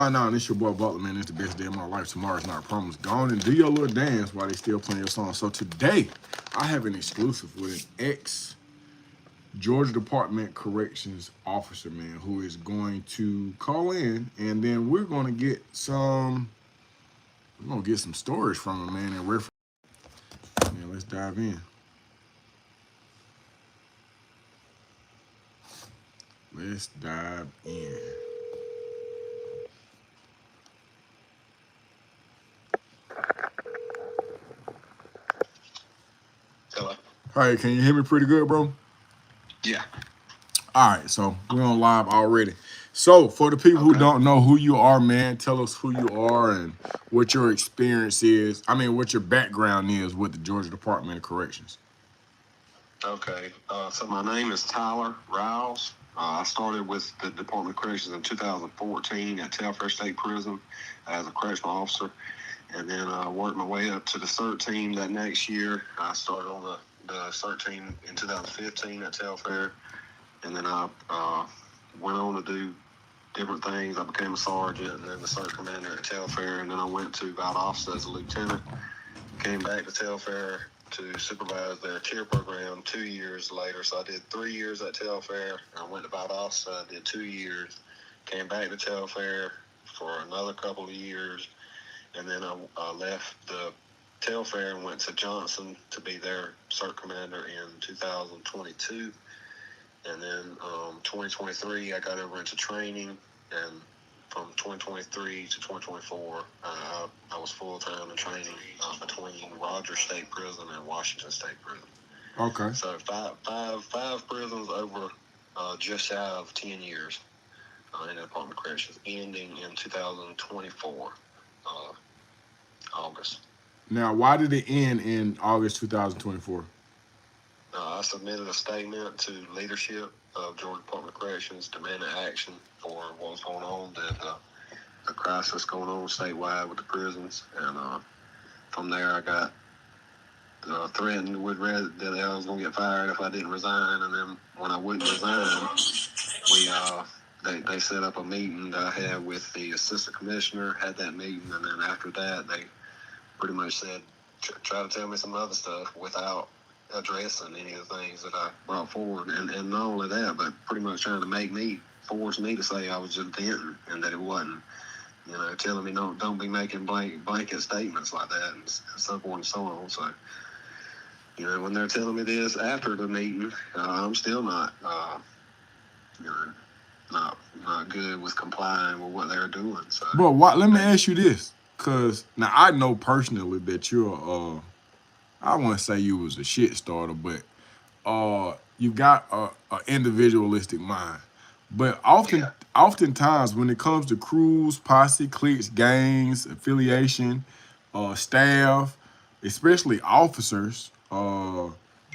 Right now, this your boy Butler, man. It's the best day of my life. Tomorrow's not promised. Go on and do your little dance while they still playing your song. So today, I have an exclusive with an ex-Georgia Department Corrections officer, man, who is going to call in, and then we're gonna get some stories from him, man, and reference. Man, let's dive in. Let's dive in. Hello. All right, can you hear me pretty good, bro? Yeah. All right, so we're on live already. So for the people who Okay. don't know who you are, man, tell us who you are and what your experience is. I mean, what your background is with the Georgia Department of Corrections. Okay. So my name is Tyler Riles. I started with the Department of Corrections in 2014 at Telfair State Prison as a correctional officer, and then I worked my way up to the CERT team that next year. I started on the CERT team in 2015 at Telfair, and then I went on to do different things. I became a sergeant and then the CERT commander at Telfair, and then I went to Valdosta as a lieutenant. Came back to Telfair to supervise their tier program 2 years later. So I did 3 years at Telfair. I went to Valdosta, did 2 years. Came back to Telfair for another couple of years. And then I left the Telfair and went to Johnson to be their CERT commander in 2022. And then 2023, I got over into training, and from 2023 to 2024, I was full-time in training between Rogers State Prison and Washington State Prison. Okay. So five prisons over just shy of 10 years in the Department of Corrections, ending in 2024, August. Now, why did it end in August 2024? I submitted a statement to leadership of Georgia Department of Corrections demanding action for what was going on, the crisis going on statewide with the prisons. And from there, I got threatened with that I was going to get fired if I didn't resign. And then when I wouldn't resign, they set up a meeting that I had with the assistant commissioner, had that meeting. And then after that, they pretty much said, try to tell me some other stuff without addressing any of the things that I brought forward. And not only that, but pretty much trying to force me to say I was just venting and that it wasn't. Telling me don't be making blanket statements like that and so forth and so on. So, when they're telling me this after the meeting, I'm still not, not good with complying with what they're doing. So, Bro, let me ask you this, cause now I know personally that you're I wouldn't say you was a shit starter, but you got a individualistic mind. But oftentimes when it comes to crews, posse, cliques, gangs, affiliation, staff, especially officers,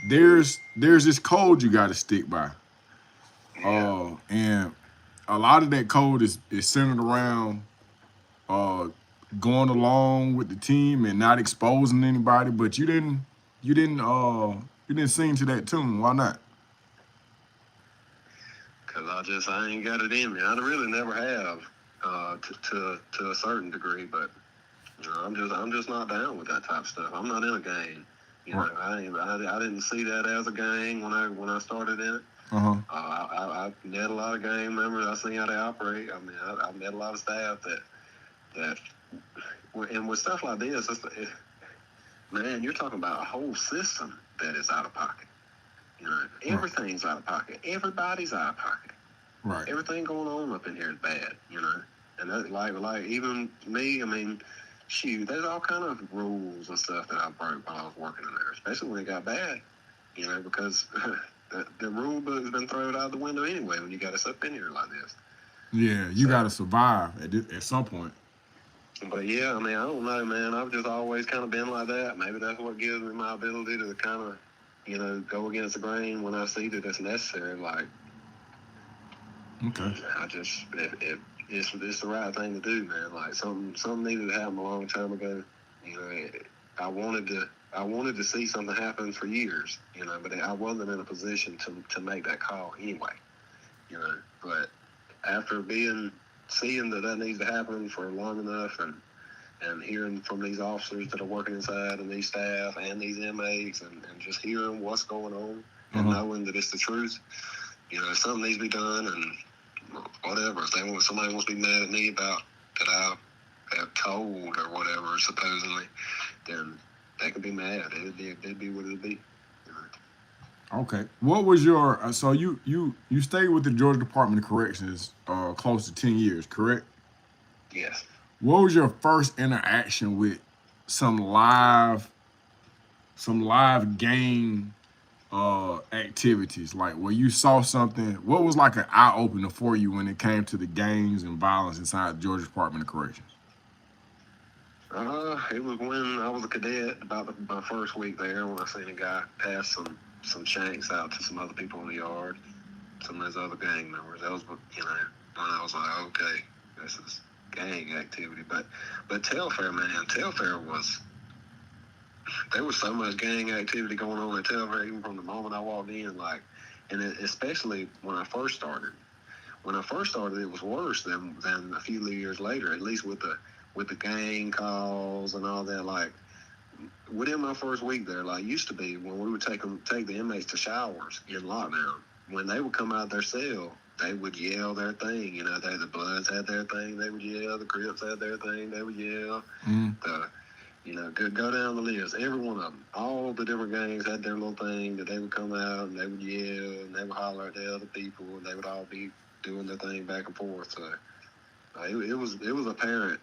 there's this code you got to stick by, and a lot of that code is centered around uh, going along with the team and not exposing anybody. But you didn't sing to that tune. Why not? because I ain't got it in me. I really never have, to a certain degree. But I'm just not down with that type of stuff. I'm not in a gang. I didn't see that as a gang when I started in it. I met a lot of gang members. I seen how they operate. I mean, I met a lot of staff that and with stuff like this, man, you're talking about a whole system that is out of pocket. Everything's out of pocket. Everybody's out of pocket. Right. Everything going on up in here is bad. And that, like even me. I mean, shoot, there's all kind of rules and stuff that I broke while I was working in there, especially when it got bad. Because the rule book has been thrown out the window anyway when you got us up in here like this. Yeah, you got to survive at some point. But yeah, I mean, I don't know, man. I've just always kind of been like that. Maybe that's what gives me my ability to kind of, go against the grain when I see that it's necessary. Like, Okay. I just, if it's the right thing to do, man. Like something needed to happen a long time ago. I wanted to see something happen for years. But I wasn't in a position to make that call anyway. But after being seeing that needs to happen for long enough, and hearing from these officers that are working inside and these staff and these inmates, and just hearing what's going on and knowing that it's the truth. If something needs to be done, and whatever, if somebody wants to be mad at me about that I have told or whatever, supposedly, then they can be mad. It'd be what it'd be. Okay. What was your so you stayed with the Georgia Department of Corrections close to 10 years, correct? Yes. What was your first interaction with some live gang activities, like where you saw something? What was like an eye opener for you when it came to the gangs and violence inside the Georgia Department of Corrections? It was when I was a cadet, about my first week there, when I seen a guy pass some shanks out to some other people in the yard, some of those other gang members. That was, when I was like, okay, this is gang activity. But Telfare, man, there was so much gang activity going on at Telfare even from the moment I walked in, especially when I first started. When I first started, it was worse than a few years later, at least with the gang calls and all that. Like, within my first week there, like used to be when we would take the inmates to showers in lockdown, when they would come out of their cell, they would yell their thing. The Bloods had their thing, they would yell. The Crips had their thing, they would yell. Go down the list. Every one of them, all the different gangs had their little thing that they would come out and they would yell and they would holler at the other people, and they would all be doing their thing back and forth. So it was apparent,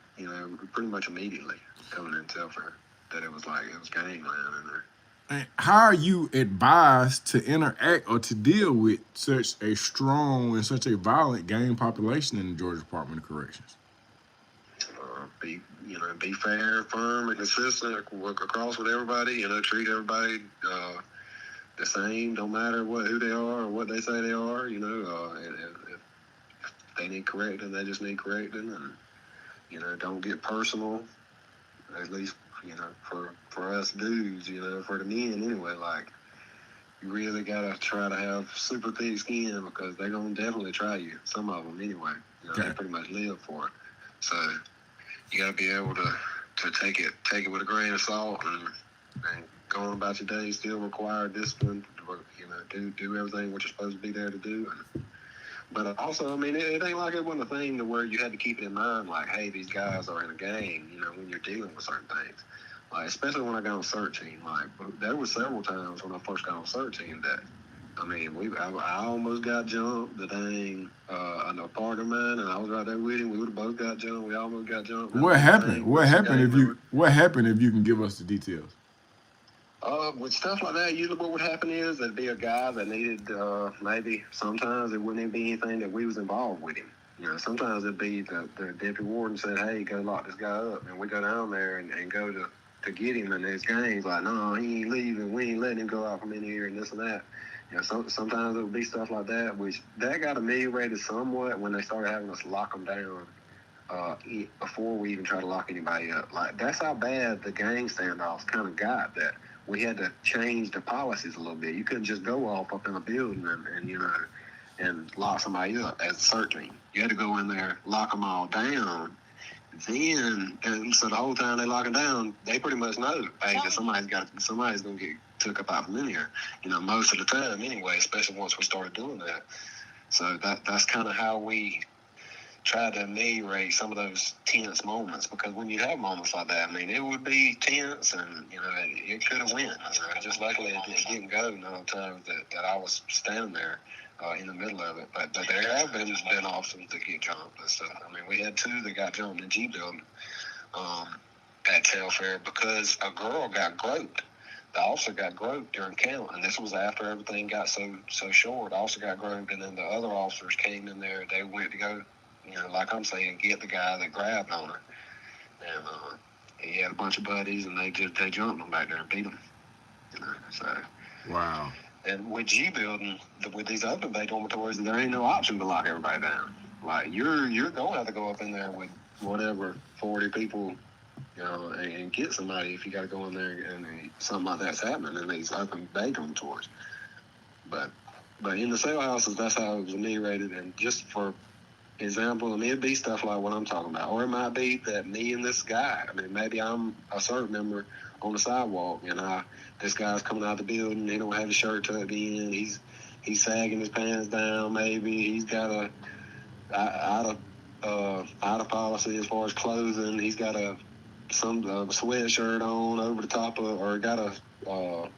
pretty much immediately coming in Telfare that it was gangland in there. And how are you advised to interact or to deal with such a strong and such a violent gang population in the Georgia Department of Corrections? Be fair, firm, and consistent. Work across with everybody. Treat everybody the same. Don't matter who they are or what they say they are. If they need correcting, they just need correcting, and don't get personal. At least for us dudes, for the men anyway. Like, you really gotta try to have super thick skin, because they're gonna definitely try you. Some of them anyway. They pretty much live for it. So you gotta be able to take it with a grain of salt, and go on about your day. Still require discipline. Do everything what you're supposed to be there to do. But also, I mean, it ain't like it wasn't a thing to where you had to keep it in mind, like, hey, these guys are in a gang, when you're dealing with certain things. Like, especially when I got on CERT team, like, there were several times when I first got on CERT team that, I mean, I almost got jumped. The dang, I know a partner of mine, and I was right there with him. We would have both got jumped. We almost got jumped. What happened? What happened if you can give us the details? With stuff like that, usually what would happen is there'd be a guy that needed, maybe sometimes it wouldn't even be anything that we was involved with him. Sometimes it'd be the deputy warden said, hey, go lock this guy up. And we go down there and go to get him, and his gang's like, no, he ain't leaving. We ain't letting him go out from in here and this and that. Sometimes it would be stuff like that, which that got ameliorated somewhat when they started having us lock them down before we even try to lock anybody up. Like, that's how bad the gang standoffs kind of got, that we had to change the policies a little bit. You couldn't just go off up in a building and lock somebody up as a searching. You had to go in there, lock them all down. Then, and so the whole time they lock them down, they pretty much know, hey, that somebody's gonna get took up out from in here. Most of the time anyway, especially once we started doing that. So that's kind of how we try to ameliorate some of those tense moments, because when you have moments like that, I mean, it would be tense, and it could have went. Just luckily it didn't go none of the times that I was standing there in the middle of it. But there have been officers that get jumped and stuff. I mean, we had 2 that got jumped in G building at Telfare because a girl got groped. The officer got groped during count, and this was after everything got so short. The officer got groped, and then the other officers came in there. They went to go, like I'm saying, get the guy that grabbed on her. And he had a bunch of buddies, and they jumped him back there and beat him. So. Wow. And with G building, with these open bay dormitories, there ain't no option to lock everybody down. Like, you're gonna have to go up in there with whatever 40 people, and get somebody if you got to go in there and something like that's happening in these open bay dormitories. But in the cell houses, that's how it was ameliorated, and just for example, I mean, it'd be stuff like what I'm talking about, or it might be that me and this guy. I mean, maybe I'm a service member on the sidewalk, and this guy's coming out the building. He don't have his shirt tucked in. He's sagging his pants down. Maybe he's got a out of policy as far as clothing. He's got some sweatshirt on over the top of, or got a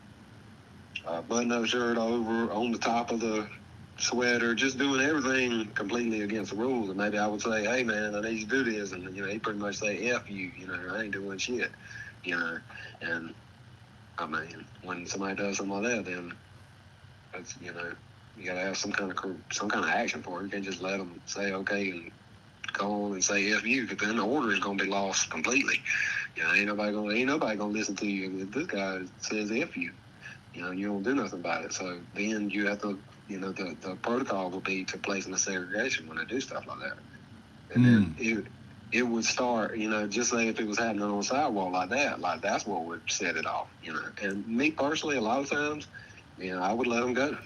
button-up shirt over on the top of the sweater, just doing everything completely against the rules. And maybe I would say, hey man, I need you to do this, and he pretty much say, F you, I ain't doing shit, and I mean, when somebody does something like that, then that's, you gotta have some kind of action for it. You can't just let them say okay and go on and say F you, because then the order is gonna be lost completely. Ain't nobody gonna listen to you if this guy says F you. You don't do nothing about it. So then you have to, the protocol will be to place them in segregation when they do stuff like that. And then it would start, just say if it was happening on the sidewalk like that, like that's what would set it off, And me personally, a lot of times, I would let them go.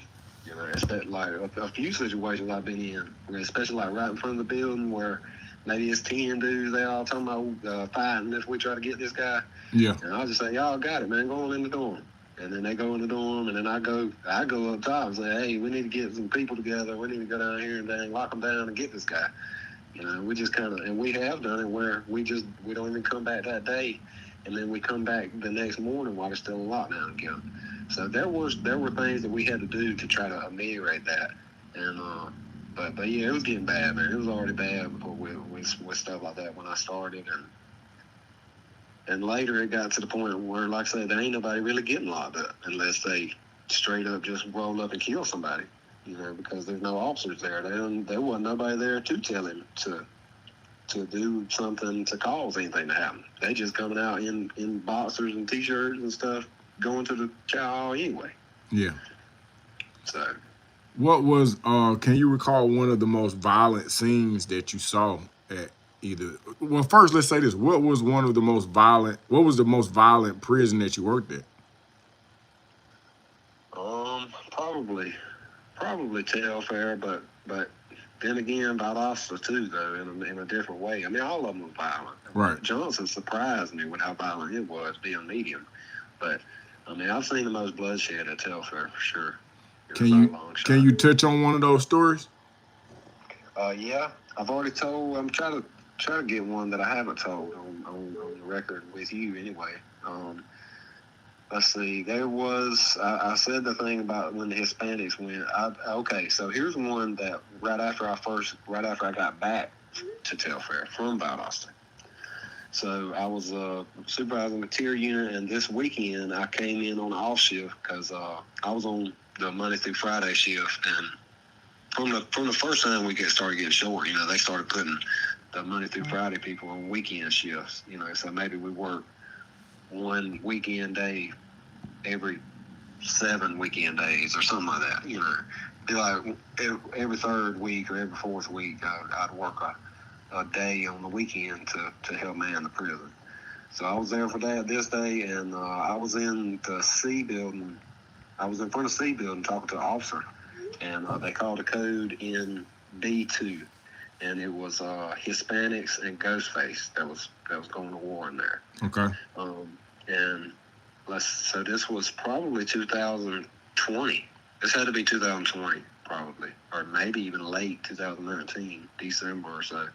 Especially like a few situations I've been in, especially like right in front of the building where maybe it's 10 dudes, they all talking about fighting if we try to get this guy. Yeah. And I'll just say, y'all got it, man, go on in the dorm. And then they go in the dorm, and then I go up top and say, hey, we need to get some people together. We need to go down here and dang lock them down and get this guy. We just kind of, and we have done it where we don't even come back that day, and then we come back the next morning while they're still in lockdown again. So there were things that we had to do to try to ameliorate that, and but yeah, it was getting bad, man. It was already bad before with stuff like that when I started, and later it got to the point where, like I said, there ain't nobody really getting locked up unless they straight up just roll up and kill somebody, because there's no officers there. There wasn't nobody there to tell him to do something to cause anything to happen. They just coming out in boxers and T-shirts and stuff, going to the chow hall anyway. Yeah. So. What was, can you recall one of the most violent scenes that you saw at either, well, first, let's say this. What was the most violent prison that you worked at? Probably Telfare, but then again, Valdosta too, though, in a different way. I mean, all of them were violent. Right. Johnson surprised me with how violent it was being medium, but I mean, I've seen the most bloodshed at Telfair for sure. Can you touch on one of those stories? Yeah, I've already told. I'm trying to get one that I haven't told on the record with you anyway. Let's see. There was. I said the thing about when the Hispanics went. Okay, so here's one that right after I got back to Telfair from Valdosta. So I was supervising the tier unit, and this weekend I came in on off shift because I was on the Monday through Friday shift, and from the first time we started getting short, they started putting the Monday through Friday people on weekend shifts, so maybe we work one weekend day every 7 weekend days or something like that, Be like every third week or every fourth week I'd work a day on the weekend to help man the prison. So I was there for that this day, and I was in the C building. I was in front of C building talking to an officer, and they called a code in B2, and it was Hispanics and Ghostface that was going to war in there. Okay. And so this was probably 2020. This had to be 2020 probably, or maybe even late 2019, December or so.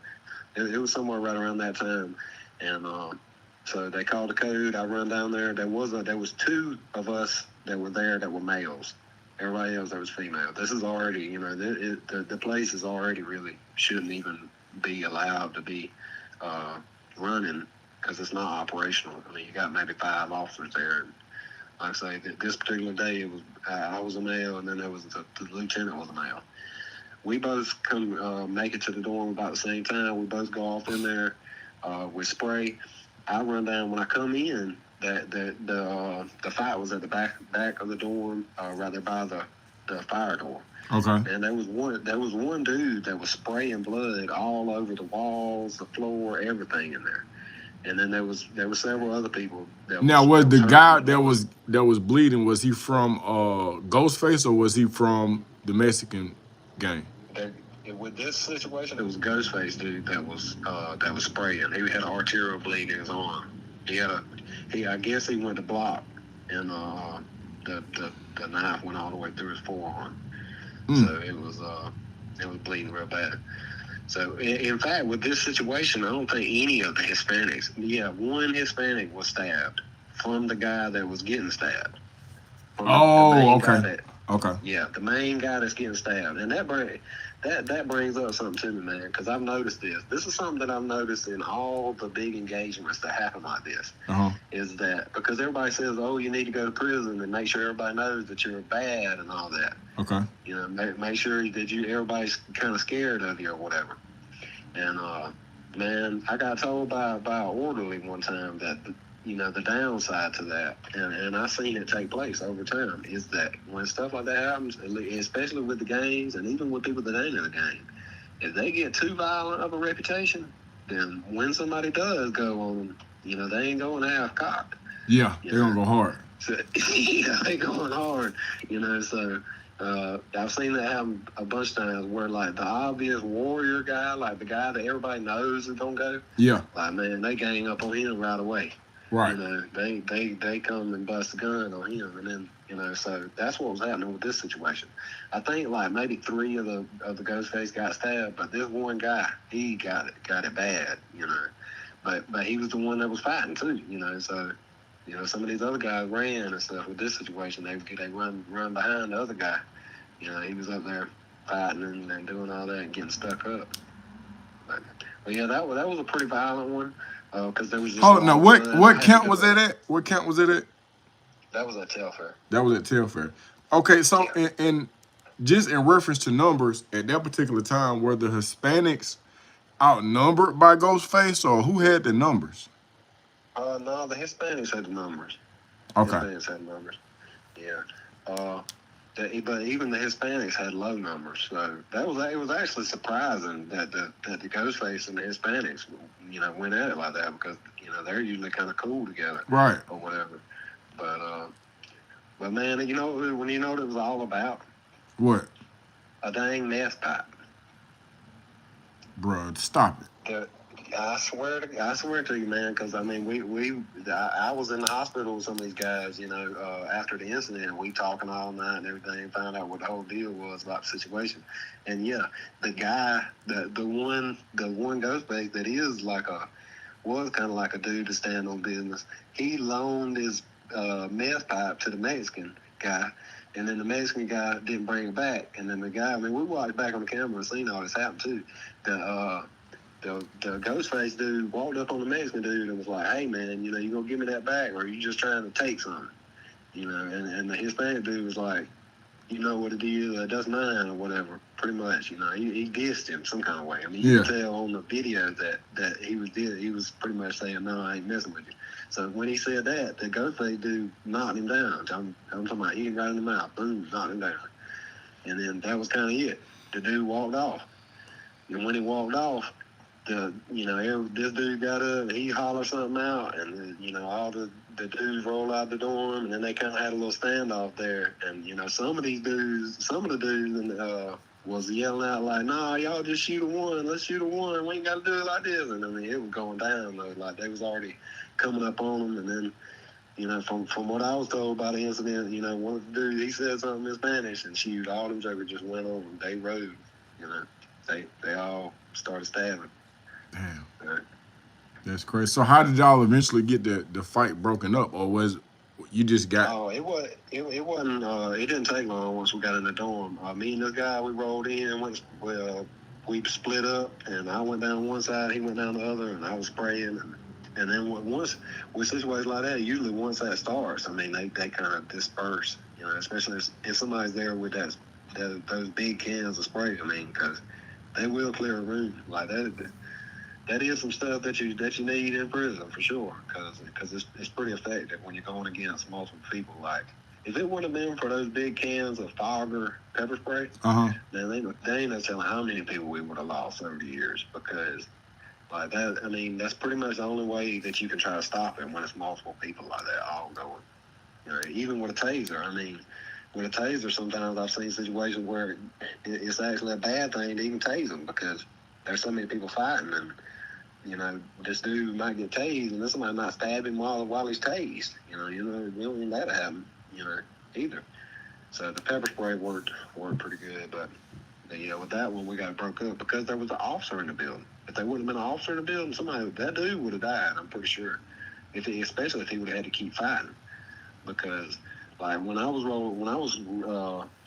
It was somewhere right around that time, and so they called the code. I run down there. There was 2 of us that were there that were males. Everybody else that was female. This is already, the place is already really shouldn't even be allowed to be running because it's not operational. I mean, you got maybe 5 officers there. And like I say, this particular day, it was I was a male, and then there was the lieutenant was a male. We both come make it to the dorm about the same time. We both go off in there with spray. I run down when I come in. The fight was at the back of the dorm, right there by the fire door. Okay. And there was one dude that was spraying blood all over the walls, the floor, everything in there. And then there was several other people. Was the guy that was bleeding? Was he from Ghostface or was he from the Mexican gang? with this situation, it was Ghostface dude that was spraying. He had an arterial bleed in his arm. I guess he went to block, and the knife went all the way through his forearm. So it was bleeding real bad. So in fact, with this situation, I don't think any of the Hispanics. Yeah, one Hispanic was stabbed from the guy that was getting stabbed. From the main okay. guy Okay. Yeah, the main guy that's getting stabbed, and that brings up something to me, man. Because I've noticed this. This is something that I've noticed in all the big engagements that happen like this. Is that because everybody says, "Oh, you need to go to prison and make sure everybody knows that you're bad and all that." Okay. You know, make sure that everybody's kind of scared of you or whatever. And man, I got told by an orderly one time that the downside to that, and I've seen it take place over time, is that when stuff like that happens, especially with the gangs and even with people that ain't in the gang, if they get too violent of a reputation, then when somebody does go on them, they ain't going half cocked. Yeah, they're gonna go hard. So, yeah, they going hard. So I've seen that happen a bunch of times where, like, the obvious warrior guy, like the guy that everybody knows is gonna go. Yeah. Like, man, they gang up on him right away. Right. They come and bust a gun on him, and then so that's what was happening with this situation. I think like maybe 3 of the Ghostface got stabbed, but this one guy, he got it bad, But he was the one that was fighting too, So some of these other guys ran and stuff. With this situation, they run behind the other guy. He was up there fighting and doing all that and getting stuck up. But yeah, that was a pretty violent one. Because there was just. Oh no! What camp was that at? What camp was it at? That was at Telfare. That was at Telfare. Okay, so and just in reference to numbers, at that particular time, were the Hispanics outnumbered by Ghostface, or who had the numbers? No, the Hispanics had the numbers. Okay. Hispanics had numbers. Yeah. But even the Hispanics had low numbers, so it was actually surprising that the Ghostface and the Hispanics, went at it like that, because they're usually kind of cool together, right, or whatever. But man, when what it was all about? What? A dang meth pipe. Bruh, stop it. I swear to you, man, because I mean, I was in the hospital with some of these guys, after the incident, and we talking all night and everything, found out what the whole deal was about the situation. And yeah, the guy, the one Ghostface that was kind of like a dude to stand on business. He loaned his meth pipe to the Mexican guy, and then the Mexican guy didn't bring it back. And then the guy, I mean, we watched back on the camera and seen all this happen too. The Ghostface dude walked up on the Mexican dude and was like, "Hey man, you gonna give me that back, or are you just trying to take something?" And the Hispanic dude was like, "You know what it is, that's mine," or whatever. Pretty much, he dissed him some kind of way. I mean, you can tell on the video that he was pretty much saying, "No, I ain't messing with you." So when he said that, the Ghostface dude knocked him down. I'm talking about, he right in the mouth, boom, knocked him down. And then that was kind of it. The dude walked off. And when he walked off, this dude got up, he hollered something out, and all the dudes rolled out the dorm, and then they kind of had a little standoff there. And some of the dudes was yelling out like, "Nah, y'all just shoot a one. Let's shoot a one. We ain't got to do it like this." And I mean, it was going down though. Like, they was already coming up on them. And then from what I was told by the incident, one of the dudes, he said something in Spanish, and shoot, all them jokers just went on them. They rode. They all started stabbing. Damn. That's crazy. So how did y'all eventually get the fight broken up, or was you just got? Oh, it wasn't. It didn't take long once we got in the dorm. Me and this guy, we rolled in. We split up, and I went down one side, he went down the other, and I was spraying. And then once with situations like that, usually once that starts, I mean, they kind of disperse. Especially if somebody's there with those big cans of spray. I mean, because they will clear a room like that. That is some stuff that you need in prison for sure, because it's pretty effective when you're going against multiple people. Like, if it wouldn't have been for those big cans of Fogger pepper spray, then they ain't no telling how many people we would have lost over the years. Because like that, I mean, that's pretty much the only way that you can try to stop it when it's multiple people like that all going. Even with a taser, I mean, with a taser, sometimes I've seen situations where it's actually a bad thing to even tase them because there's so many people fighting, and this dude might get tased, and then somebody might stab him while he's tased. We don't want that to happen, either. So the pepper spray worked pretty good, but with that one we got broke up because there was an officer in the building. If there wouldn't have been an officer in the building, that dude would have died. I'm pretty sure. Especially if he would have had to keep fighting, because like when I was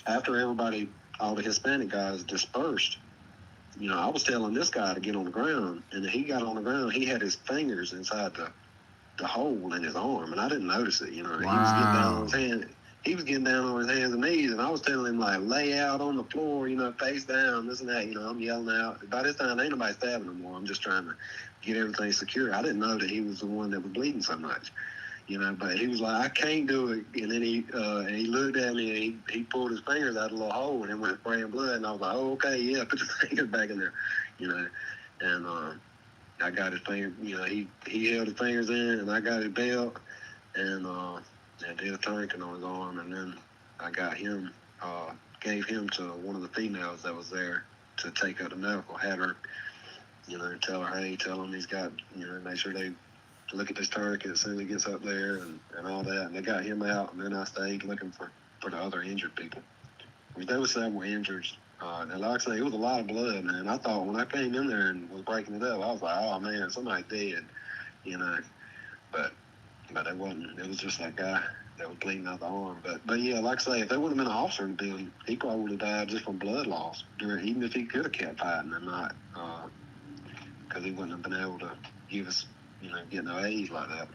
after everybody, all the Hispanic guys dispersed, I was telling this guy to get on the ground, and then he got on the ground. He had his fingers inside the hole in his arm, and I didn't notice it. Wow. He was getting down on his hand. He was getting down on his hands and knees, and I was telling him like lay out on the floor, face down, this and that. I'm yelling out. By this time, ain't nobody stabbing no more. I'm just trying to get everything secure. I didn't know that he was the one that was bleeding so much. But he was like, I can't do it. And then he looked at me and he pulled his fingers out of a little hole and it went spraying blood. And I was like, oh, okay, yeah, put your fingers back in there, And I got his finger, he held his fingers in and I got his belt and I did a tourniquet on his arm. And then I got him, gave him to one of the females that was there to take up the medical, had her, tell her, hey, tell him he's got, make sure they look at this tourniquet as soon as he gets up there and all that. And they got him out, and then I stayed looking for the other injured people. There was several injuries. And like I say, it was a lot of blood, man. I thought when I came in there and was breaking it up, I was like, oh, man, somebody's dead, But it wasn't. It was just that guy that was bleeding out the arm. But yeah, like I say, if there would have been an officer in the building, he probably would have died just from blood loss, even if he could have kept fighting or not, because he wouldn't have been able to give us get no aid like that.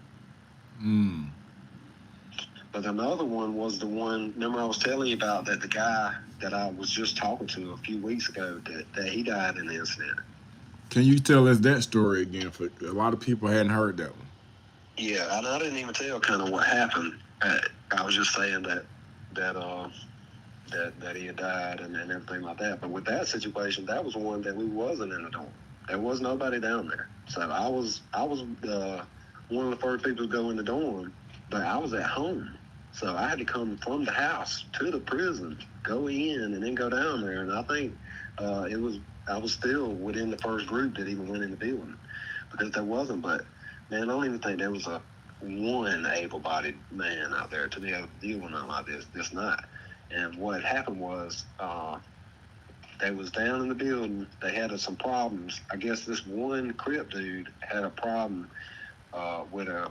But another one was the one, remember I was telling you about that the guy that I was just talking to a few weeks ago, that he died in the incident. Can you tell us that story again? For a lot of people hadn't heard that one. Yeah, and I didn't even tell kind of what happened. I was just saying that he had died and everything like that. But with that situation, that was one that we wasn't in the dorm. There was nobody down there. So I was one of the first people to go in the dorm, but I was at home. So I had to come from the house to the prison, go in, and then go down there. And I think I was still within the first group that even went in the building because there wasn't. But man, I don't even think there was one able-bodied man out there to be able to deal with nothing like this. This not. And what happened was they was down in the building. They had some problems. I guess this one Crip dude had a problem with a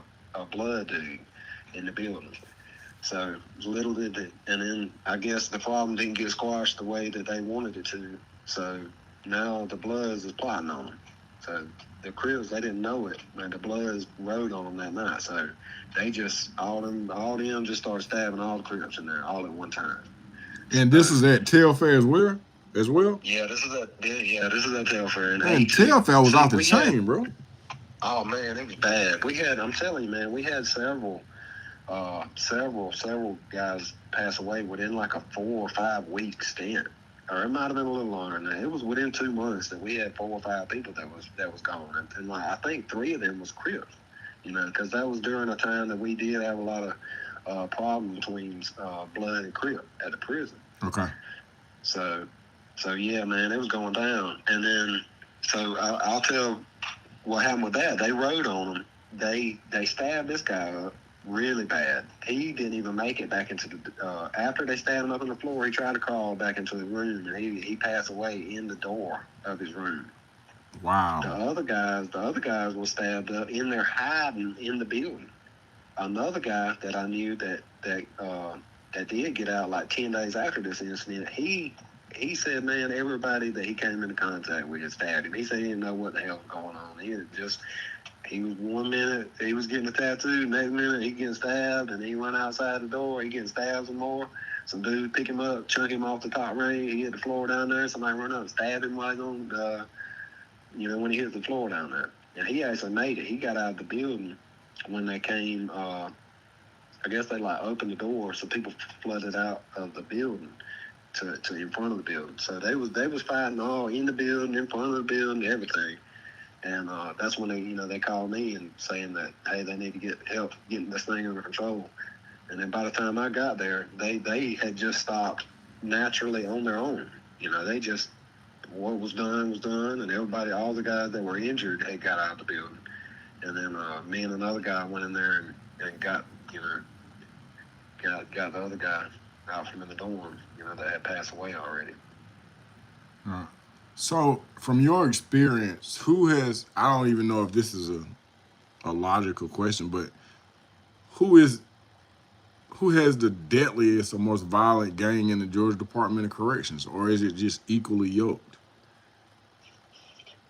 blood dude in the building. So little did they. And then I guess the problem didn't get squashed the way that they wanted it to. So now the Bloods is plotting on them. So the Crips, they didn't know it, and the Bloods rode on them that night. So they just all them just started stabbing all the Crips in there all at one time. And this is at Telfair as well? Yeah, this is at Telfare. Man, Telfair was off the chain, bro. Oh man, it was bad. I'm telling you, man, we had several guys pass away within like a 4 or 5 week stint, or it might have been a little longer than that. It was within 2 months that we had 4 or 5 people that was gone, and like I think 3 of them was Crips, because that was during a time that we did have a lot of problems between Blood and Crip at the prison. Okay. So yeah, man, it was going down, and then so I'll tell what happened with that. They rode on him. They stabbed this guy up really bad. He didn't even make it back into the. After they stabbed him up on the floor, he tried to crawl back into the room, and he passed away in the door of his room. Wow. The other guys were stabbed up in there hiding in the building. Another guy that I knew that did get out like 10 days after this incident, he said, man, everybody that he came into contact with stabbed him. He said he didn't know what the hell was going on. He was 1 minute, he was getting a tattoo, next minute he getting stabbed, and he went outside the door, he getting stabbed some more. Some dude pick him up, chunk him off the top ring, he hit the floor down there, somebody run up and stab him while he's on, when he hit the floor down there. And he actually made it. He got out of the building when they came, I guess they like opened the door, so people flooded out of the building to in front of the building. So they was fighting all in the building, in front of the building, everything. And that's when they called me and saying that, hey, they need to get help getting this thing under control. And then by the time I got there, they had just stopped naturally on their own. They just, what was done, and everybody, all the guys that were injured had got out of the building. And then me and another guy went in there and got, got the other guy out from in the dorm, that had passed away already. So, from your experience, who has, I don't even know if this is a logical question, but who is who has the deadliest or most violent gang in the Georgia Department of Corrections, or is it just equally yoked?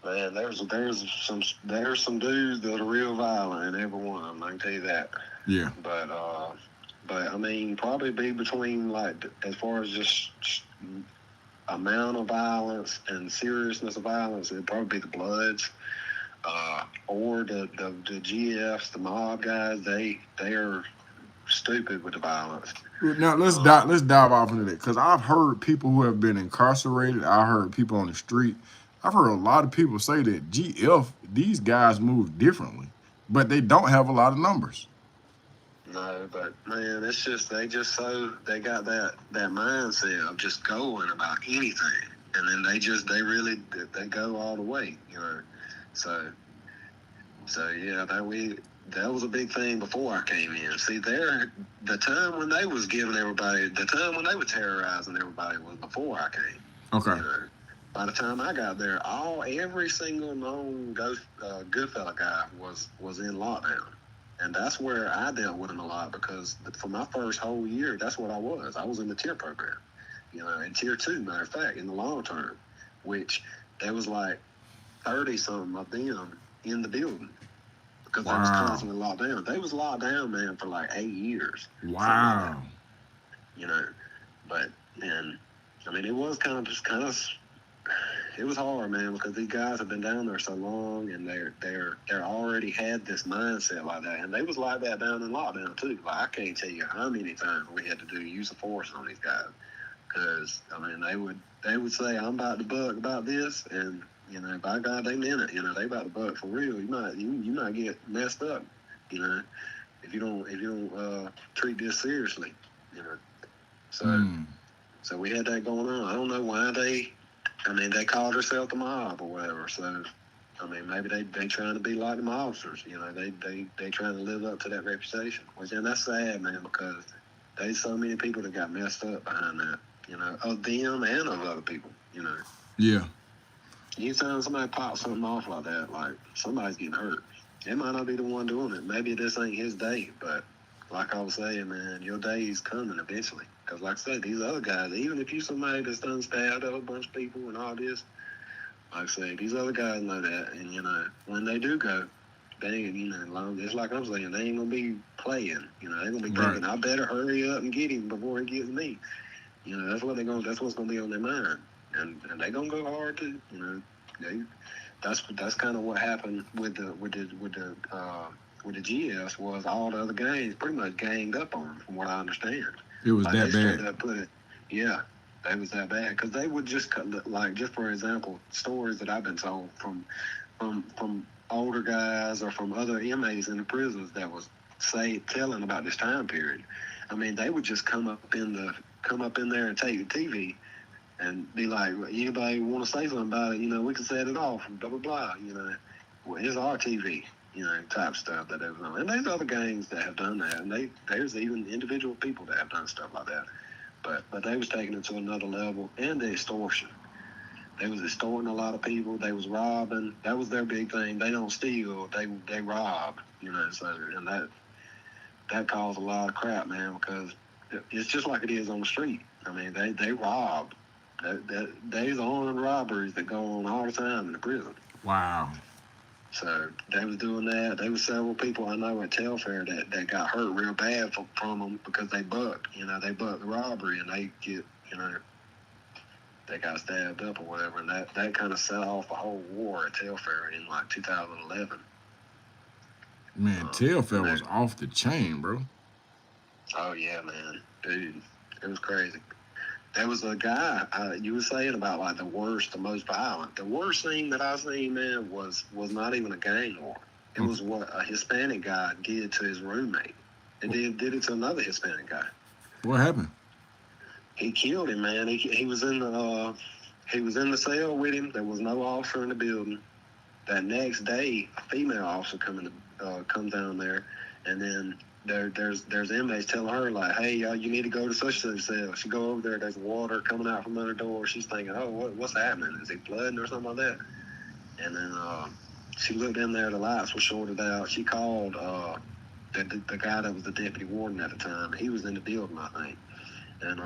Man, there's some dudes that are real violent in every one of them. I can tell you that. Yeah. But I mean, probably be between, like, as far as just amount of violence and seriousness of violence, it'd probably be the Bloods, or the GFs, the mob guys. They are stupid with the violence. Now let's dive off into that, because I've heard people who have been incarcerated. I heard people on the street. I've heard a lot of people say that GF, these guys move differently, but they don't have a lot of numbers. No, but man, it's just they got that mindset of just going about anything, and then they go all the way, So yeah, that was a big thing before I came in. See, the time when they was giving everybody, the time when they were terrorizing everybody was before I came. Okay. By the time I got there, every single known Goodfella guy was in lockdown. And that's where I dealt with them a lot, because for my first whole year, that's what I was. I was in the tier program, in tier 2, matter of fact, in the long term, which there was like 30-something of them in the building, because they was constantly locked down. They was locked down, man, for like 8 years. Wow. Like but, and I mean, it was it was hard, man, because these guys have been down there so long, and they're already had this mindset like that, and they was like that down in lockdown too. Like, I can't tell you how many times we had to do use of force on these guys, because I mean, they would say, I'm about to buck about this, and by God, they meant it. They about to buck for real. You might get messed up, if you don't treat this seriously, So we had that going on. I don't know why they called themselves the mob or whatever. So, I mean, maybe they trying to be like the mobsters. They trying to live up to that reputation. And that's sad, man, because there's so many people that got messed up behind that, of them and of other people, Yeah. Anytime somebody pops something off like that, like, somebody's getting hurt. It might not be the one doing it. Maybe this ain't his day, but like I was saying, man, your day is coming eventually. Because like I said, these other guys, even if you somebody that's done stabbed up a bunch of people and all this, like I say, these other guys know that. And, when they do go, they, it's like I'm saying, they ain't going to be playing. They're going to be thinking, I better hurry up and get him before he gets me. That's what's going to be on their mind. And they're going to go hard too. That's kind of what happened with the GS, was all the other gangs pretty much ganged up on them, from what I understand. It was like, that bad. They was that bad, because they would just just for example, stories that I've been told from older guys or from other inmates in the prisons that was telling about this time period. I mean, they would just come up in there and take the TV and be like, anybody want to say something about it? We can set it off, blah blah blah. Well, it's our TV. Type stuff that they was on. And there's other gangs that have done that, and there's even individual people that have done stuff like that. But they was taking it to another level, and the extortion. They was extorting a lot of people. They was robbing. That was their big thing. They don't steal. They rob. So, and that caused a lot of crap, man, because it's just like it is on the street. I mean, they rob. There's armed robberies that go on all the time in the prison. Wow. So they was doing that. There was several people I know at Telfare that got hurt real bad from them, because they bucked. They bucked the robbery, and they get, they got stabbed up or whatever. And that kind of set off a whole war at Telfare in like 2011. Man, Telfare was off the chain, bro. Oh yeah, man, dude, it was crazy. There was a guy you were saying about, like, the worst, the most violent. The worst thing that I seen, man, was not even a gang war. It was what a Hispanic guy did to his roommate. and did it to another Hispanic guy. What happened? He killed him, man. He was in the cell with him. There was no officer in the building. That next day, a female officer comes down there, and then there's inmates telling her like, hey, you need to go to such and such cell. She go over there. There's water coming out from under the door. She's thinking, oh, what's happening? Is he flooding or something like that? And then she looked in there. The lights were shorted out. She called the guy that was the deputy warden at the time. He was in the building, I think. And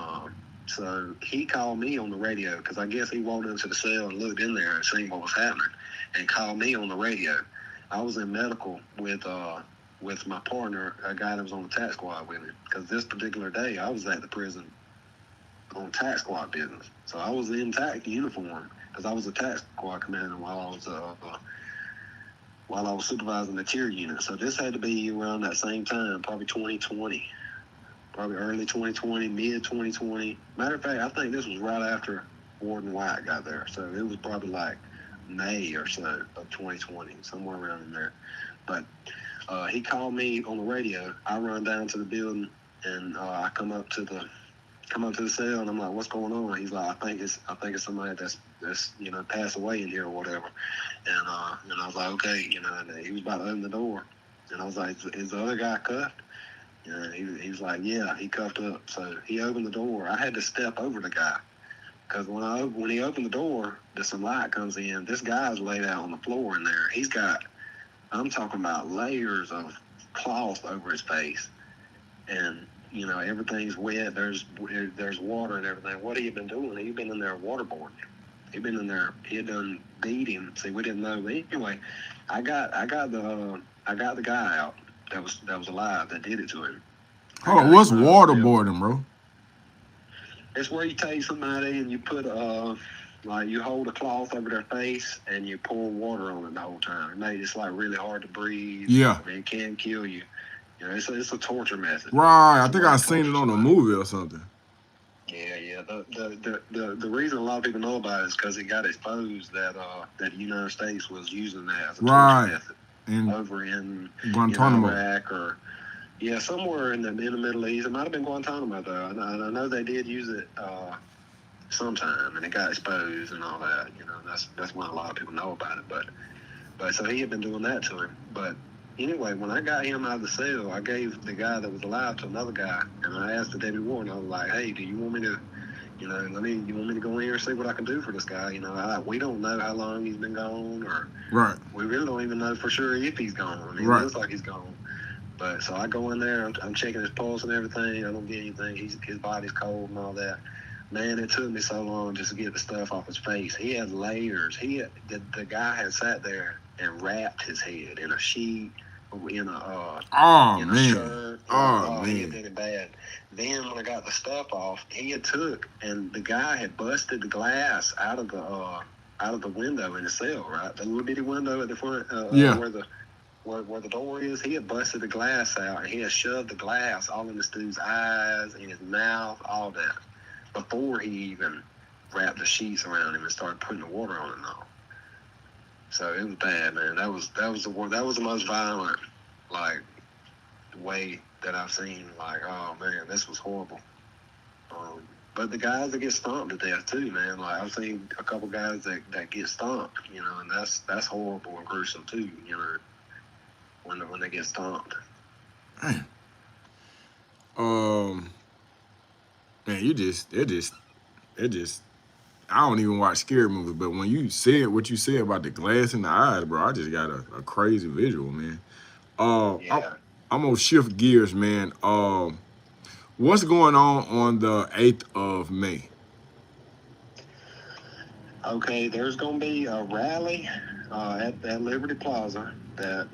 so he called me on the radio because I guess he walked into the cell and looked in there and seen what was happening and called me on the radio. I was in medical with my partner, a guy that was on the tax squad with me, because this particular day I was at the prison on tax squad business. So I was in tax uniform because I was a tax squad commander while I was supervising the tier unit. So this had to be around that same time, probably 2020. Probably early 2020, mid 2020. Matter of fact, I think this was right after Warden White got there. So it was probably like May or so of 2020, somewhere around in there. But he called me on the radio. I run down to the building and I come up to the cell and I'm like, what's going on? He's like, I think it's somebody that's passed away in here or whatever. And I was like, okay, and he was about to open the door. And I was like, is the other guy cuffed? He was like, yeah, he cuffed up. So he opened the door. I had to step over the guy because when he opened the door, some light comes in. This guy's laid out on the floor in there. I'm talking about layers of cloth over his face, and everything's wet. There's water and everything. What he had been doing? He'd been in there waterboarding. He'd been in there. He had done beat him. See, we didn't know. But anyway, I got the guy out. That was alive that did it to him. Hold on, what's waterboarding, bro? It's where you take somebody and you put you hold a cloth over their face and you pour water on it the whole time. It makes it like really hard to breathe. Yeah. It can kill you. It's a torture method. Right. I think I seen it on a movie or something. Yeah. The reason a lot of people know about it is because it got exposed that the United States was using that as a torture method. Over in Guantanamo, Iraq or somewhere in the Middle East. It might have been Guantanamo though. I know they did use it sometime, and it got exposed and all that. That's why a lot of people know about it. But so he had been doing that to him. But anyway, when I got him out of the cell, I gave the guy that was alive to another guy, and I asked the deputy warden. I was like, "Hey, do you want me to?" you want me to go in here and see what I can do for this guy? We don't know how long he's been gone, or we really don't even know for sure if he's gone. It looks like he's gone. But so I go in there, I'm checking his pulse and everything. I don't get anything. His body's cold and all that. Man, it took me so long just to get the stuff off his face. He had layers. The guy had sat there and wrapped his head in a sheet, in a shirt. He had done it bad. Then when I got the stuff off, he had took and the guy had busted the glass out of the window in the cell, right? The little bitty window at the front, where the door is. He had busted the glass out and he had shoved the glass all in this dude's eyes, in his mouth, all that, before he even wrapped the sheets around him and started putting the water on and all. So it was bad, man. That was the most violent, way that I've seen. Oh man, this was horrible. But the guys that get stomped to death too, man. I've seen a couple guys that get stomped, and that's horrible and gruesome too, when they get stomped. Man, it just. I don't even watch scary movies, but when you said what you said about the glass in the eyes, bro, I just got a crazy visual, man. I'm gonna shift gears, man. What's going on the 8th of May? Okay, there's gonna be a rally at Liberty Plaza that's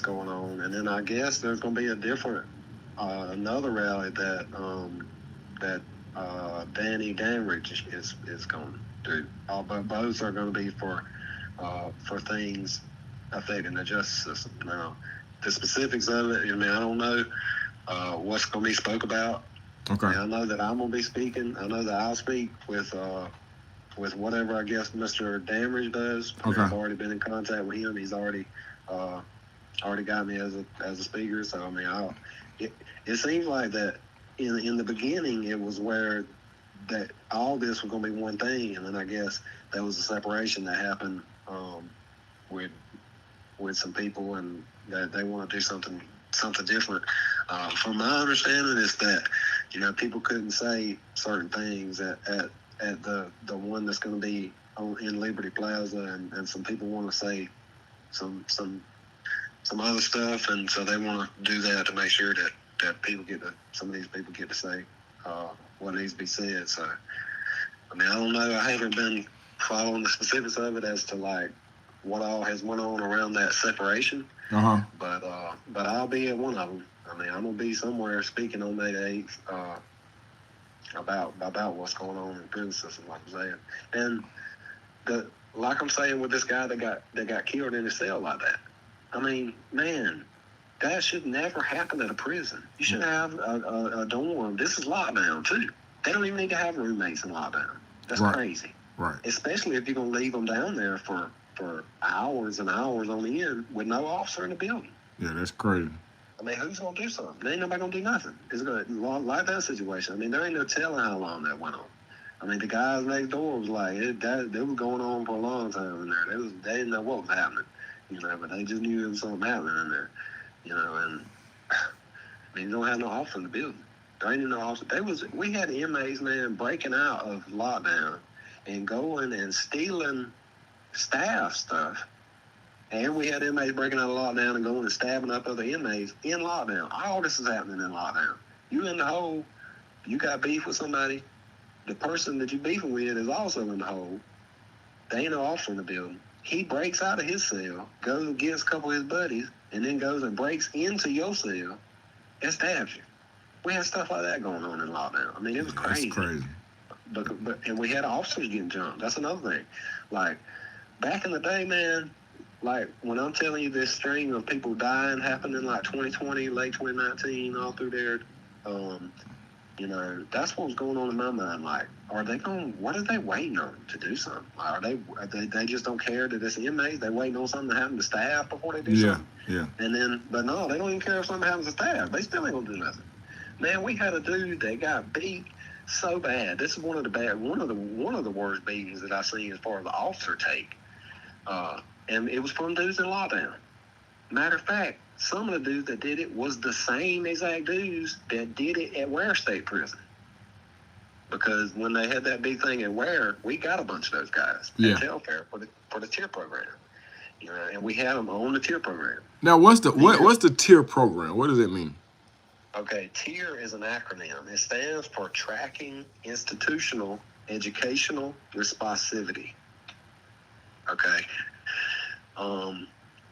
going on, and then I guess there's gonna be a different another rally that Danny Danridge is going to do. But both are going to be for things affecting the justice system. Now, the specifics of it, I don't know what's going to be spoke about. Okay. I know that I'm going to be speaking. I know that I'll speak with whatever I guess Mr. Danridge does. Okay. I've already been in contact with him. He's already already got me as a speaker. So I mean, it it seems like that in the beginning it was where that all this was going to be one thing, and then I guess there was a separation that happened with some people, and that they want to do something different. From my understanding, is that people couldn't say certain things at the one that's going to be in Liberty Plaza, and some people want to say some other stuff, and so they want to do that to make sure that some of these people get to say what needs to be said. So I mean, I don't know. I haven't been following the specifics of it as to like what all has went on around that separation. But I'll be at one of them. I mean, I'm gonna be somewhere speaking on May 8th about what's going on in the prison system, like I'm saying. And like I'm saying with this guy that got killed in his cell like that. I mean, man, that should never happen at a prison. You should have a dorm. This is lockdown too. They don't even need to have roommates in lockdown. That's crazy. Right. Especially if you're gonna leave them down there for hours and hours on end with no officer in the building. Yeah, that's crazy. I mean, who's gonna do something? There ain't nobody gonna do nothing. It's gonna like that situation. I mean, there ain't no telling how long that went on. I mean, the guys next door was like, it was going on for a long time in there. They didn't know what was happening, but they just knew there was something happening in there, and I mean, you don't have no officer in the building. There ain't no officer. We had inmates, man, breaking out of lockdown and going and stealing staff stuff. And we had inmates breaking out of lockdown and going and stabbing up other inmates in lockdown. All this is happening in lockdown. You in the hole, you got beef with somebody, the person that you beefing with is also in the hole. They ain't no officer in the building. He breaks out of his cell, goes and gets a couple of his buddies, and then goes and breaks into your cell and stabs you. We had stuff like that going on in lockdown. I mean, it was crazy. That's crazy. But and we had officers getting jumped. That's another thing. Like, back in the day, man, like, when I'm telling you this string of people dying happened in, like, 2020, late 2019, all through there, that's what was going on in my mind. Like, what are they waiting on to do something? Are they just don't care that it's inmates? They waiting on something to happen to staff before they do something? Yeah. And then, but no, they don't even care if something happens to staff. They still ain't gonna do nothing. Man, we had a dude that got beat so bad. This is one of the worst beatings that I've seen as far as the officer take. And it was from dudes in lockdown. Matter of fact, some of the dudes that did it was the same exact dudes that did it at Ware State Prison. Because when they had that big thing at Ware, we got a bunch of those guys at Telfare for the tier program. And we had them on the tier program. Now, what's the tier program? What does it mean? Okay, TIER is an acronym. It stands for Tracking Institutional Educational Responsivity. Okay.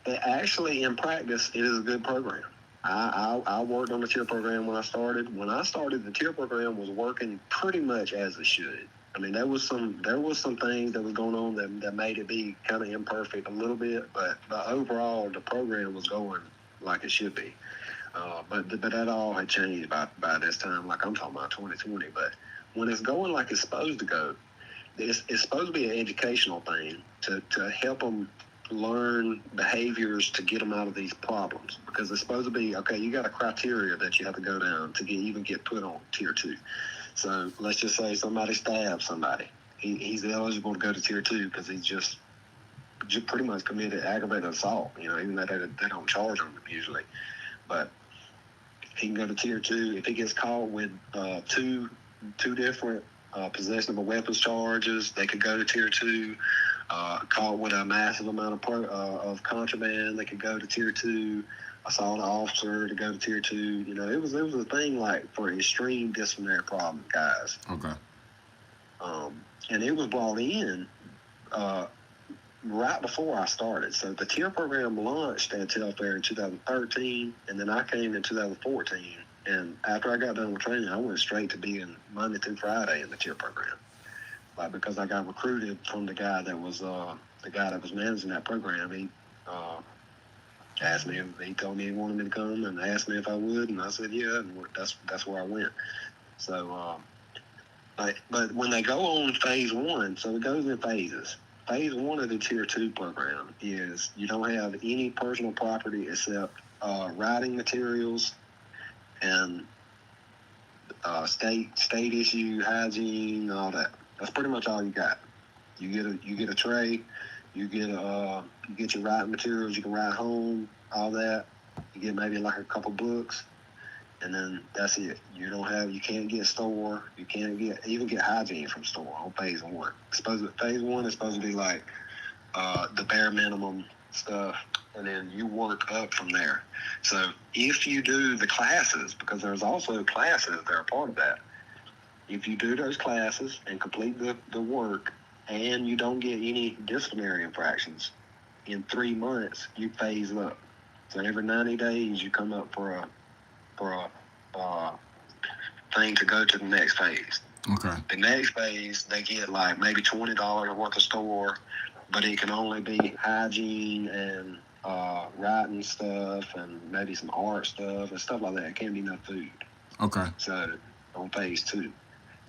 Actually, in practice, it is a good program. I worked on the TIER program when I started. When I started, the TIER program was working pretty much as it should. I mean, there was some things that was going on that made it be kind of imperfect a little bit, but overall, the program was going like it should be. But that all had changed by this time, like I'm talking about 2020. But when it's going like it's supposed to go, it's supposed to be an educational thing to help them learn behaviors to get them out of these problems. Because it's supposed to be, okay, you got a criteria that you have to go down to even get put on tier 2. So let's just say somebody stabs somebody. He's eligible to go to tier 2 because he's just pretty much committed aggravated assault, even though they don't charge him usually. But he can go to tier 2. If he gets caught with two different possession of a weapons charges, they could go to tier 2. Caught with a massive amount of contraband, they could go to tier 2. Assault an officer to go to tier 2. It was a thing like for extreme disciplinary problem guys. Okay. And it was brought in right before I started. So the tier program launched at Telfair in 2013, and then I came in 2014. And after I got done with training, I went straight to being Monday through Friday in the tier program. Like, because I got recruited from the guy that was managing that program. He asked me, he told me he wanted me to come and asked me if I would, and I said yeah, and that's where I went. So, but when they go on phase 1, so it goes in phases. phase 1 of the Tier 2 program is you don't have any personal property except writing materials and state issue hygiene, all that. That's pretty much all you got. You get a tray, you get your writing materials. You can write home, all that. You get maybe like a couple books, and then that's it. You can't get store. You can't even get hygiene from store on phase 1. Phase 1 is supposed to be like the bare minimum stuff, and then you work up from there. So if you do the classes, because there's also classes that are part of that, if you do those classes and complete the work, and you don't get any disciplinary infractions, in 3 months you phase up. So every 90 days you come up for a thing to go to the next phase. Okay. The next phase, they get like maybe $20 worth of store, but it can only be hygiene and writing stuff and maybe some art stuff and stuff like that. It can't be no food. Okay. So on phase 2.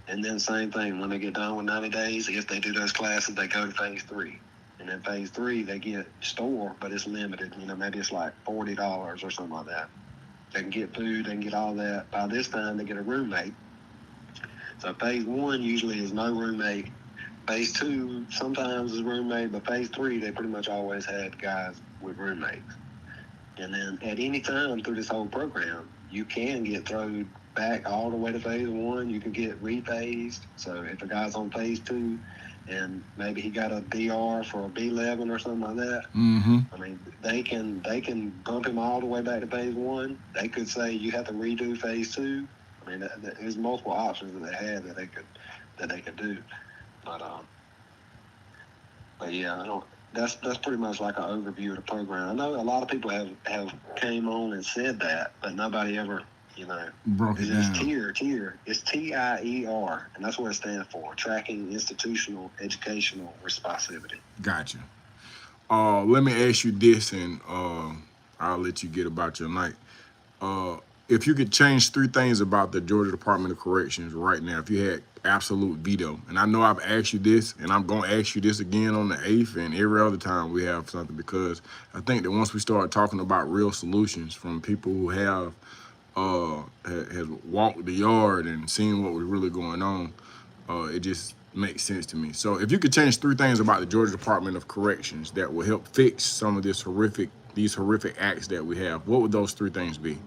And then same thing, when they get done with 90 days, if they do those classes, they go to phase 3. And in phase 3, they get store, but it's limited. Maybe it's like $40 or something like that. They can get food, they can get all that. By this time, they get a roommate. So phase 1 usually is no roommate. Phase 2 sometimes is roommate, but phase 3, they pretty much always had guys with roommates. And then at any time through this whole program, you can get thrown back all the way to phase 1. You can get rephased. So if a guy's on phase 2 and maybe he got a DR for a B11 or something like that, I mean, they can bump him all the way back to phase 1. They could say you have to redo phase 2. I mean, there's multiple options that they had that they could do. But yeah, that's pretty much like an overview of the program. I know a lot of people have came on and said that, but nobody ever, broke it down. Tier. It's TIER, and that's what it stands for: Tracking Institutional Educational Responsibility. Gotcha. Let me ask you this, and I'll let you get about your night. If you could change 3 things about the Georgia Department of Corrections right now, if you had absolute veto, and I know I've asked you this, and I'm going to ask you this again on the 8th and every other time we have something, because I think that once we start talking about real solutions from people who have walked the yard and seen what was really going on, it just makes sense to me. So if you could change 3 things about the Georgia Department of Corrections that will help fix some of these horrific acts that we have, what would those 3 things be?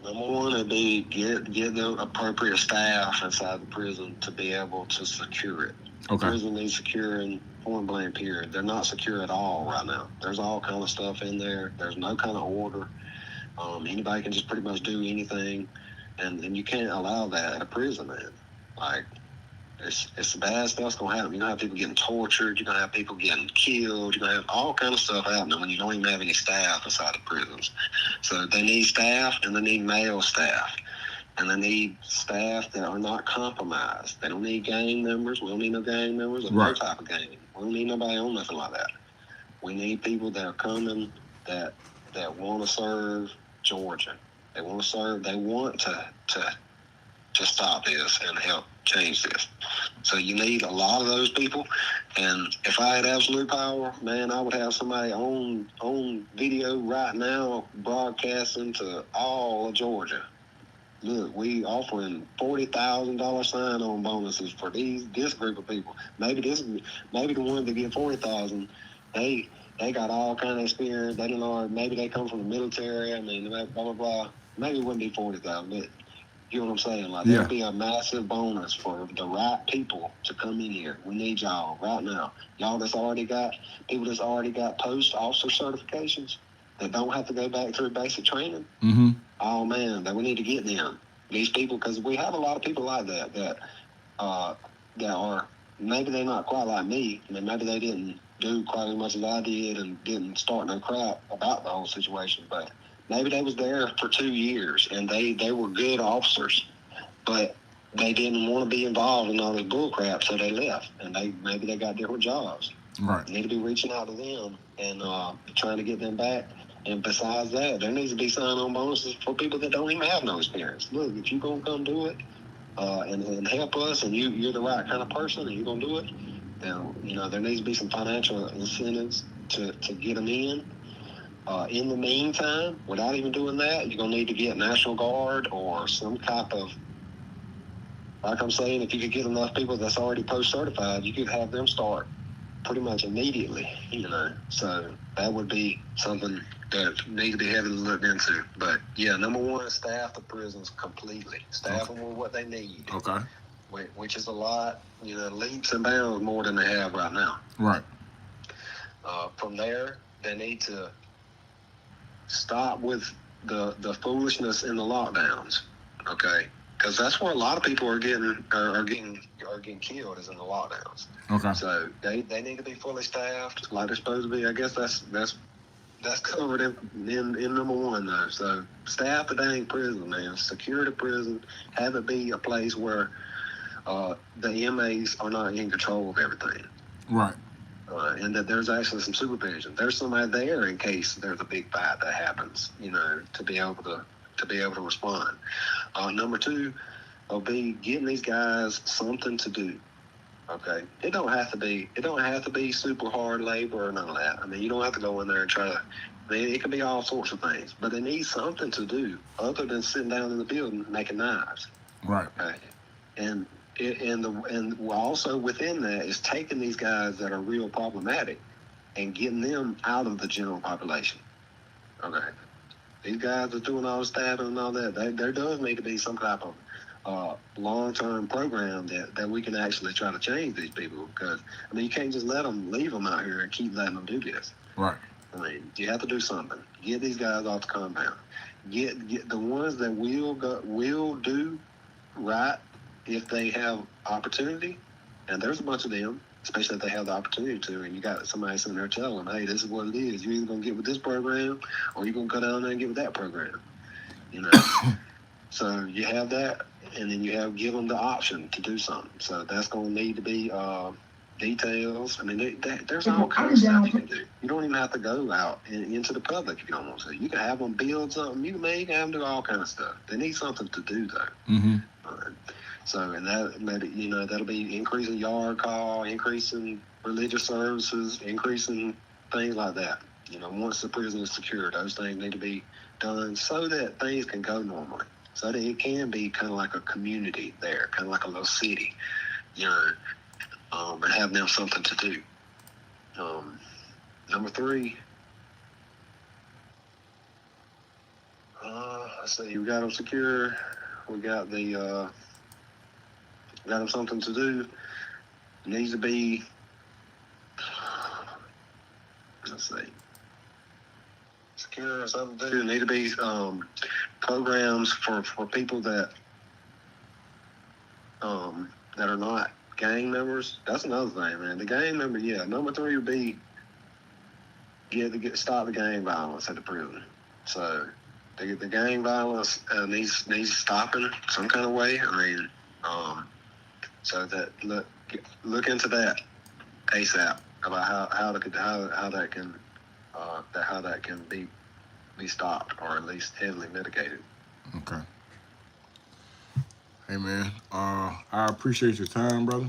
Number 1 would be get the appropriate staff inside the prison to be able to secure it. Okay. The prison needs securing, point blank period. They're not secure at all right now. There's all kind of stuff in there. There's no kind of order. Anybody can just pretty much do anything, and you can't allow that at a prison, man. Like, it's bad stuff's gonna happen. You're gonna have people getting tortured. You're gonna have people getting killed. You're gonna have all kind of stuff happening when you don't even have any staff inside the prisons. So they need staff, and they need male staff, and they need staff that are not compromised. They don't need gang members. We don't need no gang members or no type of gang. We don't need nobody on nothing like that. We need people that are coming that want to serve Georgia. They want to serve. They want to stop this and help change this. So you need a lot of those people. And if I had absolute power, man, I would have somebody on video right now broadcasting to all of Georgia. Look, we offering $40,000 sign-on bonuses for this group of people. Maybe the ones that get $40,000, they got all kind of experience. They don't know. Maybe they come from the military. I mean, blah blah blah. Maybe it wouldn't be $40,000, but you know what I'm saying? Like, that'd be a massive bonus for the right people to come in here. We need y'all right now. Y'all people that's already got post-officer certifications that don't have to go back to basic training. Oh, man, that we need to get them. These people, because we have a lot of people like that are, maybe they're not quite like me. I mean, maybe they didn't do quite as much as I did and didn't start no crap about the whole situation, but maybe they was there for 2 years and they were good officers, but they didn't want to be involved in all this bull crap, so they left, and maybe they got different jobs. Right. You need to be reaching out to them and trying to get them back. And besides that, there needs to be sign-on bonuses for people that don't even have no experience. Look, if you're going to come do it and help us, and you're the right kind of person and you're going to do it, Now, there needs to be some financial incentives to get them in. In the meantime, without even doing that, you're going to need to get National Guard or some type of, like I'm saying, if you could get enough people that's already post-certified, you could have them start pretty much immediately, So that would be something that needs to be heavily looked into. But, yeah, number one, staff the prisons completely. Staff them with what they need. Okay. Which is a lot, leaps and bounds more than they have right now. Right. From there, they need to stop with the foolishness in the lockdowns, okay? Because that's where a lot of people are getting killed is in the lockdowns. Okay. So they need to be fully staffed like they're supposed to be. I guess that's covered in number one though. So staff the dang prison, man. Secure the prison. Have it be a place where the inmates are not in control of everything. Right. And that there's actually some supervision. There's somebody there in case there's a big fight that happens, to be able to respond. Number two will be getting these guys something to do. Okay, it don't have to be super hard labor or none of that. I mean, you don't have to go in there and try to. I mean, it can be all sorts of things, but they need something to do other than sitting down in the building making knives. Right. Okay, and also within that is taking these guys that are real problematic and getting them out of the general population. Okay, these guys are doing all the stabbing and all that. There does need to be some type of long-term program that we can actually try to change these people, because I mean you can't just leave them out here and keep letting them do this. Right. I mean you have to do something. Get these guys off the compound. Get the ones that will do right if they have opportunity, and there's a bunch of them, especially if they have the opportunity to, and you got somebody sitting there telling them, hey, this is what it is. You're either going to get with this program or you're going to go down there and get with that program. So you have that, and then you give them the option to do something. So that's going to need to be details. I mean, there's all kinds of stuff you can do. You don't even have to go out into the public if you don't want to. You can have them build something. You can have them do all kinds of stuff. They need something to do, though. Mm-hmm. So, and that'll be increasing yard call, increasing religious services, increasing things like that. Once the prison is secure, those things need to be done so that things can go normally, so that it can be kind of like a community there, kind of like a little city, and have them something to do. Number three, let's see, we got them secure. We got got them something to do. It needs to be, let's see, secure, something to do. It need to be programs for people that are not gang members. That's another thing, man. The gang member, yeah. Number three would be stop the gang violence at the prison. So the gang violence needs stopping some kind of way. I mean, so that look into that ASAP about how that can be stopped, or at least heavily mitigated. Okay. Hey man, I appreciate your time, brother.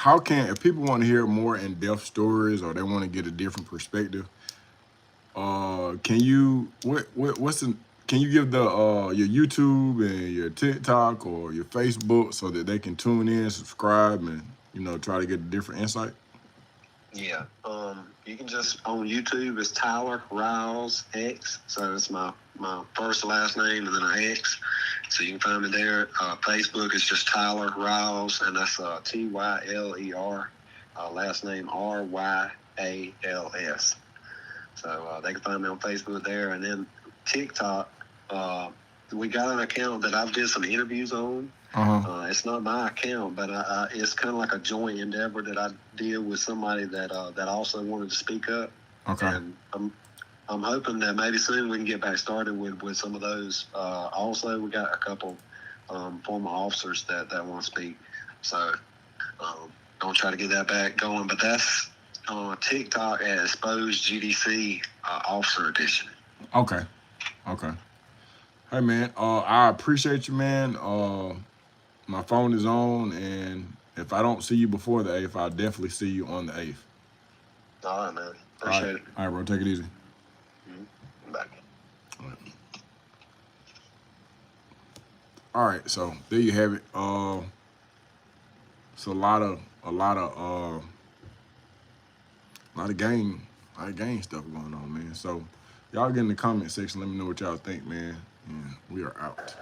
If people want to hear more in-depth stories or they want to get a different perspective, can you can you give the your YouTube and your TikTok or your Facebook so that they can tune in, subscribe, and try to get a different insight? Yeah. You can just on YouTube it's Tyler Riles X. So it's my first last name and then an X. So you can find me there. Facebook is just Tyler Riles, and that's Tyler. Last name Ryals. So they can find me on Facebook there, and then TikTok. We got an account that I've did some interviews on. Uh-huh. It's not my account, but it's kind of like a joint endeavor that I did with somebody that also wanted to speak up. Okay. And I'm hoping that maybe soon we can get back started with some of those. Also, we got a couple former officers that want to speak. So I'll try to get that back going. But that's on TikTok at Ex-GDC Officer Edition. Okay. Hey man, I appreciate you, man. My phone is on, and If I don't see you before the 8th, I'll definitely see you on the 8th. All right, man. All Appreciate right. it. All right, bro. Take it easy. Back. All right. All right, so there you have it. It's a lot of gang stuff going on, man. So y'all get in the comment section. Let me know what y'all think, man. And we are out.